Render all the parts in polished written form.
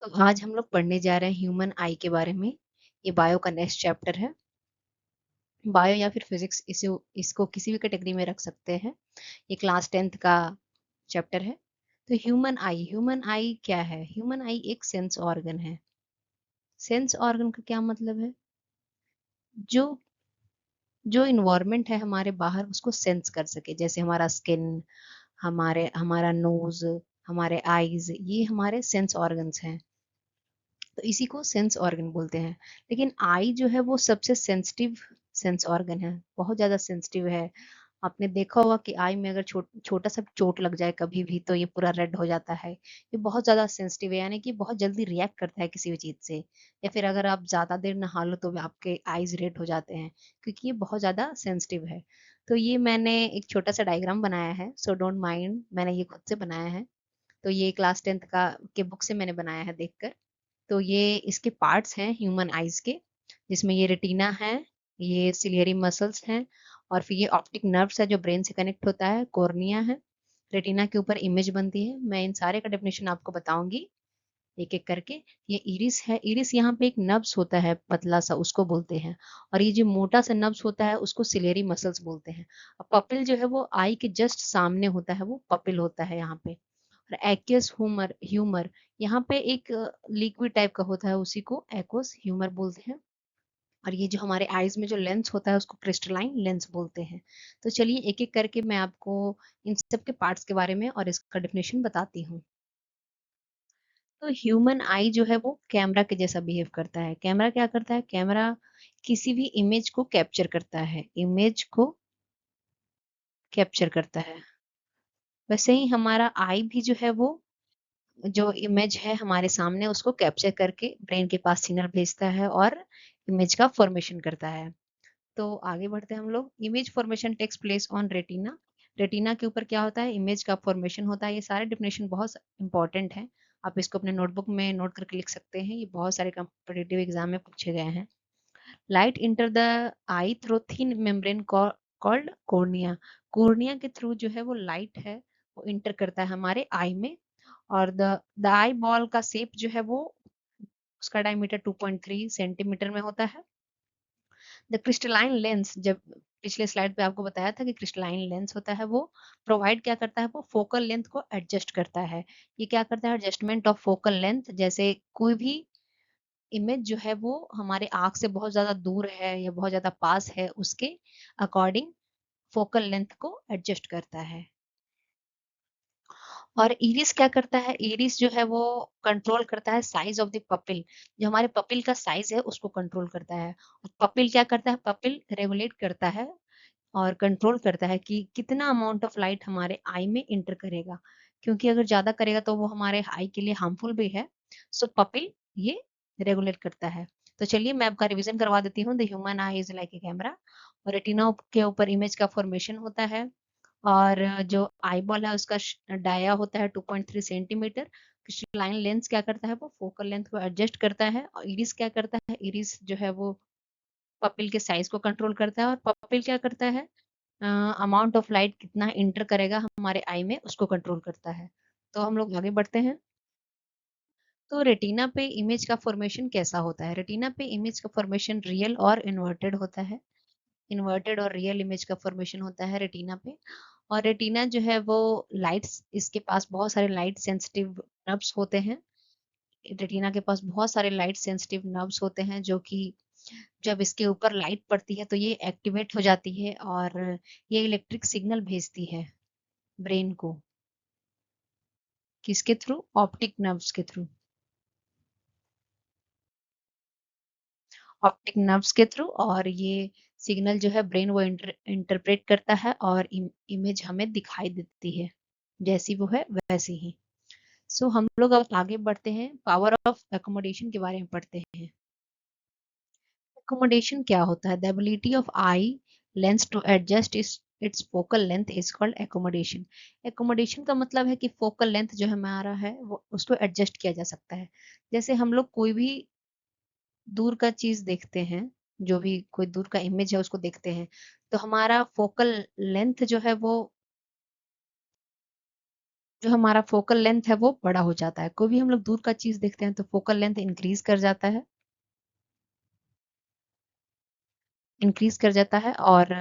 तो आज हम लोग पढ़ने जा रहे हैं ह्यूमन आई के बारे में। ये बायो का नेक्स्ट चैप्टर है। बायो या फिर फिजिक्स इसको किसी भी कैटेगरी में रख सकते हैं। ये क्लास 10th का चैप्टर है। तो ह्यूमन आई क्या है? ह्यूमन आई एक सेंस ऑर्गन है। सेंस ऑर्गन का क्या मतलब है? जो जो इन्वायरमेंट है हमारे बाहर उसको सेंस कर सके, जैसे हमारा स्किन, हमारा नोज, हमारे आईज, ये हमारे सेंस ऑर्गन्स हैं। तो इसी को सेंस ऑर्गन बोलते हैं। लेकिन आई जो है वो सबसे सेंसिटिव सेंस ऑर्गन है, बहुत ज्यादा सेंसिटिव है। आपने देखा होगा कि आई में अगर छोटा सा चोट लग जाए कभी भी तो ये पूरा रेड हो जाता है। ये बहुत ज्यादा सेंसिटिव है, यानी कि बहुत जल्दी रिएक्ट करता है किसी भी चीज से। या फिर अगर आप ज्यादा देर नहा लो तो भी आपके आईज रेड हो जाते हैं, क्योंकि ये बहुत ज्यादा सेंसिटिव है। तो ये मैंने एक छोटा सा डायग्राम बनाया है, सो डोंट माइंड, मैंने ये खुद से बनाया है। तो ये क्लास 10th का के बुक से मैंने बनाया है देखकर। तो ये इसके पार्ट्स हैं ह्यूमन आईज के, जिसमें ये रेटिना है, ये सिलियरी मसल्स हैं, और फिर ये ऑप्टिक नर्व्स है जो ब्रेन से कनेक्ट होता है, कॉर्निया है, रेटिना के ऊपर इमेज बनती है। मैं इन सारे का डेफिनेशन आपको बताऊंगी एक एक करके। ये इरिस है, इरिस यहाँ पे एक नब्स होता है पतला सा, उसको बोलते हैं। और ये जो मोटा सा नब्स होता है उसको सिलेरी मसल्स बोलते हैं। और पपिल जो है वो आई के जस्ट सामने होता है, वो पपिल होता है यहाँ पे। और एक्वस ह्यूमर ह्यूमर यहाँ पे एक लिक्विड टाइप का होता है, उसी को एक्वस ह्यूमर बोलते हैं। और ये जो हमारे आईज में जो लेंस होता है उसको क्रिस्टलाइन लेंस बोलते हैं। तो चलिए एक एक करके मैं आपको इन सब के पार्ट्स के बारे में और इसका डेफिनेशन बताती हूँ। तो ह्यूमन आई जो है वो कैमरा के जैसा बिहेव करता है। कैमरा क्या करता है? कैमरा किसी भी इमेज को कैप्चर करता है, इमेज को कैप्चर करता है। वैसे ही हमारा आई भी जो है वो जो इमेज है हमारे सामने उसको कैप्चर करके ब्रेन के पास सिग्नल भेजता है और इमेज का फॉर्मेशन करता है। तो आगे बढ़ते हैं हम लोग। Image formation takes place on retina. Retina के ऊपर क्या होता है? इमेज का फॉर्मेशन होता है। ये सारे डेफिनेशन बहुत इंपॉर्टेंट है, आप इसको अपने नोटबुक में नोट करके लिख सकते हैं। ये बहुत सारे कॉम्पिटिटिव एग्जाम में पूछे गए हैं। Light enter the I through thin membrane called cornea. Cornea के थ्रू जो है वो लाइट है वो इंटर करता है हमारे आई में। और द आई बॉल का शेप जो है वो उसका डायमीटर 2.3 सेंटीमीटर में होता है। द क्रिस्टलाइन लेंस, जब पिछले स्लाइड पे आपको बताया था कि क्रिस्टलाइन लेंस होता है, वो प्रोवाइड क्या करता है? वो फोकल लेंथ को एडजस्ट करता है। ये क्या करता है? Adjustment of focal length. जैसे कोई भी इमेज जो है वो हमारे आंख से बहुत ज्यादा दूर है या बहुत ज्यादा पास है, उसके अकॉर्डिंग फोकल लेंथ को एडजस्ट करता है। और इरिस क्या करता है? इरिस जो है वो कंट्रोल करता है साइज ऑफ द पपिल। जो हमारे पपिल का साइज है उसको कंट्रोल करता है। और पपिल क्या करता है? पपिल रेगुलेट करता है और कंट्रोल करता है कि कितना अमाउंट ऑफ लाइट हमारे आई में इंटर करेगा, क्योंकि अगर ज्यादा करेगा तो वो हमारे आई के लिए हार्मफुल भी है। सो पपिल ये रेगुलेट करता है। तो चलिए मैं आपका रिवीजन करवा देती हूँ। The human I is like a camera, और रेटिना के ऊपर इमेज का फॉर्मेशन होता है। और जो आईबॉल है उसका डाया होता है 2.3 सेंटीमीटर। क्रिस्टलाइन लेंस क्या करता है? वो फोकल लेंथ को एडजस्ट करता है। और इरिस क्या करता है? इरिस जो है वो पपिल के साइज को कंट्रोल करता है। और पपिल क्या करता है? अमाउंट ऑफ लाइट कितना इंटर करेगा हमारे आई में उसको कंट्रोल करता है। तो हम लोग आगे बढ़ते हैं। तो रेटिना पे इमेज का फॉर्मेशन कैसा होता है? रेटिना पे इमेज का फॉर्मेशन रियल और इन्वर्टेड होता है। इन्वर्टेड और रियल इमेज का फॉर्मेशन होता है रेटिना पे। और रेटिना जो है वो लाइट्स, इसके पास बहुत सारे लाइट सेंसिटिव नर्व्स होते हैं। रेटिना के पास बहुत सारे लाइट सेंसिटिव नर्व्स होते हैं, जो कि जब इसके ऊपर लाइट पड़ती है तो ये एक्टिवेट हो जाती है और ये इलेक्ट्रिक सिग्नल भेजती है ब्रेन को। किसके थ्रू? ऑप्टिक नर्व्स के थ्रू। ऑप्टिक नर्व्स के थ्रू। और ये सिग्नल जो है ब्रेन वो इंटरप्रेट करता है और इमेज हमें दिखाई देती है, जैसी वो है वैसी ही। सो हम लोग अब आगे बढ़ते हैं, पावर ऑफ एकोमोडेशन के बारे में पढ़ते हैं। एकोमोडेशन क्या होता है? The ability of eye lens to adjust its focal length is called accommodation. Accommodation का मतलब है कि फोकल लेंथ जो हमारा है वो उसको एडजस्ट किया जा सकता है। जैसे हम लोग कोई भी दूर का चीज देखते हैं, जो भी कोई दूर का इमेज है उसको देखते हैं, तो हमारा फोकल लेंथ जो है वो जो हमारा फोकल लेंथ है वो बड़ा हो जाता है। कोई भी हम लोग दूर का चीज देखते हैं तो फोकल लेंथ इंक्रीज कर जाता है, और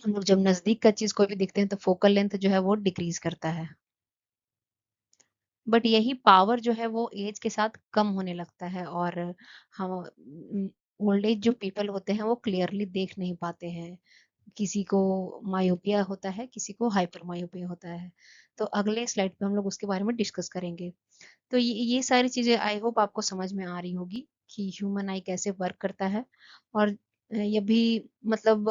हम लोग जब नजदीक का चीज कोई भी देखते हैं तो फोकल लेंथ जो है वो डिक्रीज करता है। बट यही पावर जो है वो एज के साथ कम होने लगता है, और हम ओल्ड एज जो पीपल होते हैं वो क्लियरली देख नहीं पाते हैं। किसी को मायोपिया होता है, किसी को हाइपर मायोपिया होता है। तो अगले स्लाइड पे हम लोग उसके बारे में डिस्कस करेंगे। तो ये सारी चीजें आई होप आपको समझ में आ रही होगी कि ह्यूमन आई कैसे वर्क करता है। और ये भी मतलब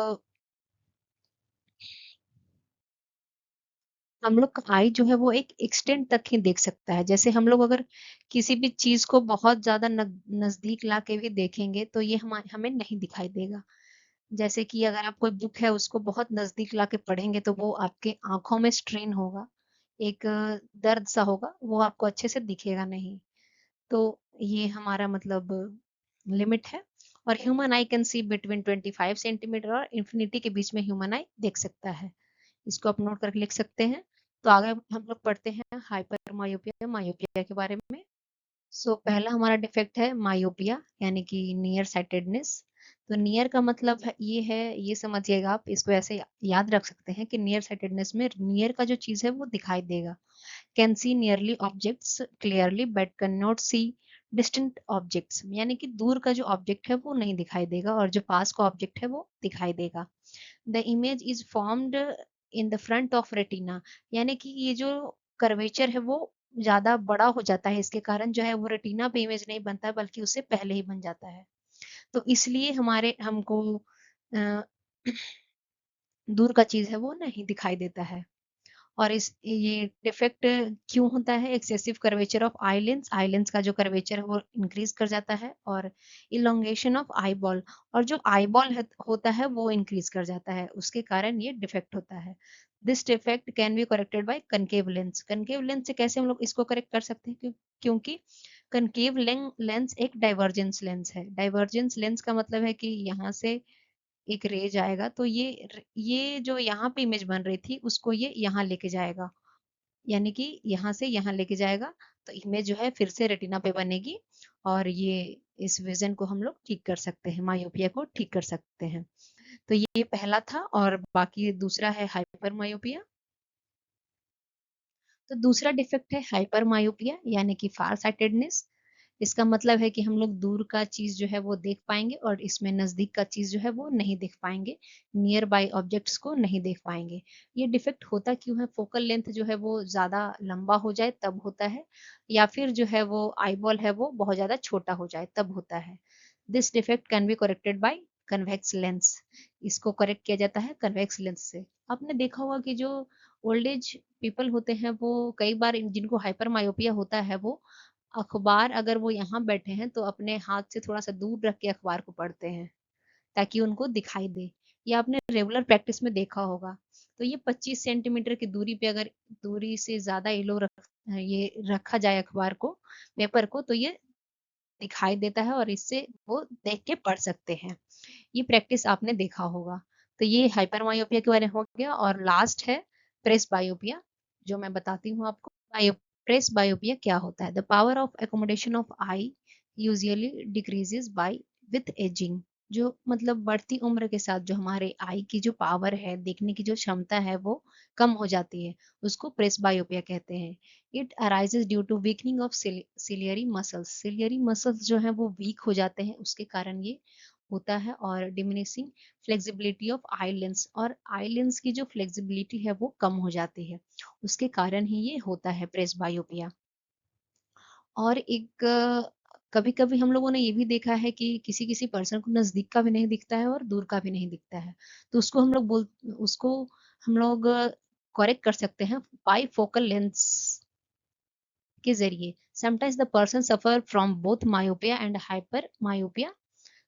हम लोग का आई जो है वो एक एक्सटेंट तक ही देख सकता है। जैसे हम लोग अगर किसी भी चीज को बहुत ज्यादा नजदीक ला के भी देखेंगे तो ये हमें नहीं दिखाई देगा। जैसे कि अगर आप कोई बुक है उसको बहुत नजदीक ला के पढ़ेंगे तो वो आपके आंखों में स्ट्रेन होगा, एक दर्द सा होगा, वो आपको अच्छे से दिखेगा नहीं। तो ये हमारा मतलब लिमिट है। और human I can see between 25 centimetre और इंफिनिटी के बीच में ह्यूमन आई देख सकता है। इसको आप नोट करके लिख सकते हैं। तो आगे हम लोग पढ़ते हैं हाइपर मायोपिया, मायोपिया के बारे में। पहला हमारा डिफेक्ट है मायोपिया, यानी कि नियर साइटेडनेस। तो नियर का मतलब है ये समझिएगा, आप इसको ऐसे याद रख सकते हैं कि नियर साइटेडनेस में नियर का जो चीज है वो दिखाई देगा। Can see nearly objects clearly but can not see distant objects, यानी कि दूर का जो ऑब्जेक्ट है वो नहीं दिखाई देगा और जो पास का ऑब्जेक्ट है वो दिखाई देगा। The image is formed in the front of retina, यानी कि ये जो कर्वेचर है वो ज्यादा बड़ा हो जाता है, इसके कारण जो है वो रेटिना पे इमेज नहीं बनता है बल्कि उससे पहले ही बन जाता है। तो इसलिए हमारे हमको अ, दूर का चीज है वो नहीं दिखाई देता है। और इस ये डिफेक्ट क्यों होता है? Excessive curvature of eye lens का जो कर्वेचर है वो इंक्रीज कर जाता है, और इलोंगेशन ऑफ आई बॉल, और जो आई बॉल होता है वो इंक्रीज कर जाता है, उसके कारण ये डिफेक्ट होता है। This defect can be corrected bye concave lens. Concave lens से कैसे हम लोग इसको करेक्ट कर सकते हैं? क्योंकि कनकेव लेंस एक डाइवर्जेंस लेंस है। डाइवर्जेंस लेंस का मतलब है कि यहाँ से एक रे जाएगा तो ये जो यहाँ पे इमेज बन रही थी उसको ये यहाँ लेके जाएगा, यानी कि यहाँ से यहाँ लेके जाएगा। तो इमेज जो है फिर से रेटिना पे बनेगी, और ये इस विजन को हम लोग ठीक कर सकते हैं, मायोपिया को ठीक कर सकते हैं। तो ये पहला था, और बाकी दूसरा है हाइपर मायोपिया। तो दूसरा डिफेक्ट है हाइपर मायोपिया, यानी कि फार साइटेडनेस। इसका मतलब है कि हम लोग दूर का चीज जो है वो देख पाएंगे और इसमें नजदीक का चीज जो है वो नहीं देख पाएंगे, नियर बाय ऑब्जेक्ट्स को नहीं देख पाएंगे। ये डिफेक्ट होता क्यों है? फोकल लेंथ जो है वो ज्यादा लंबा हो जाए तब होता है, या फिर जो है वो आईबॉल है वो बहुत ज्यादा छोटा हो जाए तब होता है। This defect can be corrected bye convex lens. इसको करेक्ट किया जाता है कन्वेक्स लेंस से। आपने देखा होगा कि जो ओल्ड एज पीपल होते हैं वो कई बार जिनको हाइपर मायोपिया होता है वो अखबार, अगर वो यहाँ बैठे हैं तो अपने हाथ से थोड़ा सा दूर रख के अखबार को पढ़ते हैं ताकि उनको दिखाई दे। ये आपने रेगुलर प्रैक्टिस में देखा होगा। तो ये 25 सेंटीमीटर की दूरी पे अगर दूरी से ज्यादा ये रखा जाए अखबार को, पेपर को, तो ये दिखाई देता है और इससे वो देख के पढ़ सकते हैं। ये प्रैक्टिस आपने देखा होगा। तो ये हाइपर मायोपिया के बारे में हो गया, और लास्ट है प्रेस बायोपिया, जो मैं बताती हूँ आपको। प्रेस बायोपिया क्या होता है? The power of accommodation of I usually decreases by with ageing. जो मतलब बढ़ती उम्र के साथ जो हमारे आई की जो पावर है, देखने की जो क्षमता है वो कम हो जाती है, उसको प्रेस बायोपिया कहते हैं। It arises due to weakening of ciliary muscles. Ciliary muscles जो है वो वीक हो जाते हैं, उसके कारण ये होता है। और diminishing flexibility of eye lens, और आई लेंस की जो फ्लेक्सिबिलिटी है वो कम हो जाती है, उसके कारण ही ये होता है प्रेस बायोपिया। और एक कभी कभी हम लोगों ने ये भी देखा है कि किसी किसी पर्सन को नजदीक का भी नहीं दिखता है और दूर का भी नहीं दिखता है। तो उसको हम लोग करेक्ट कर सकते हैं बाई फोकल लेंस के जरिए। Sometimes the person suffer from both myopia and hyper myopia.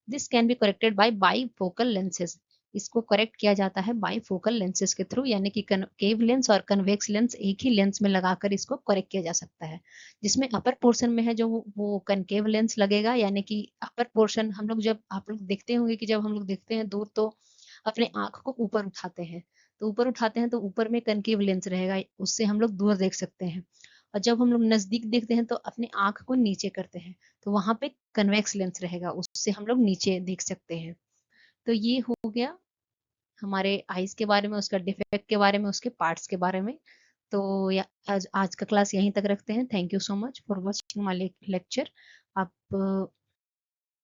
This can be corrected bye bifocal lenses. इसको करेक्ट किया जाता है बाईफोकल लेंसेज के थ्रू, यानी कि कनकेव लेंस और कन्वेक्स लेंस एक ही लेंस में लगाकर इसको करेक्ट किया जा सकता है। जिसमें अपर पोर्शन में है जो वो कनकेव लेंस लगेगा, यानी कि अपर पोर्शन हम लोग जब आप लोग देखते होंगे कि जब हम लोग देखते हैं दूर तो अपने आंख को ऊपर उठाते हैं, तो ऊपर उठाते हैं तो ऊपर में कनकेव लेंस रहेगा, उससे हम लोग दूर देख सकते हैं। और जब हम लोग नजदीक देखते हैं तो अपने आंख को नीचे करते हैं तो वहां पे कन्वेक्स लेंस रहेगा, उससे हम लोग नीचे देख सकते हैं। तो ये हो गया हमारे आईज के बारे में, उसका डिफेक्ट के बारे में, उसके पार्ट्स के बारे में। तो आज का क्लास यहीं तक रखते हैं। Thank you so much for watching my lecture. आप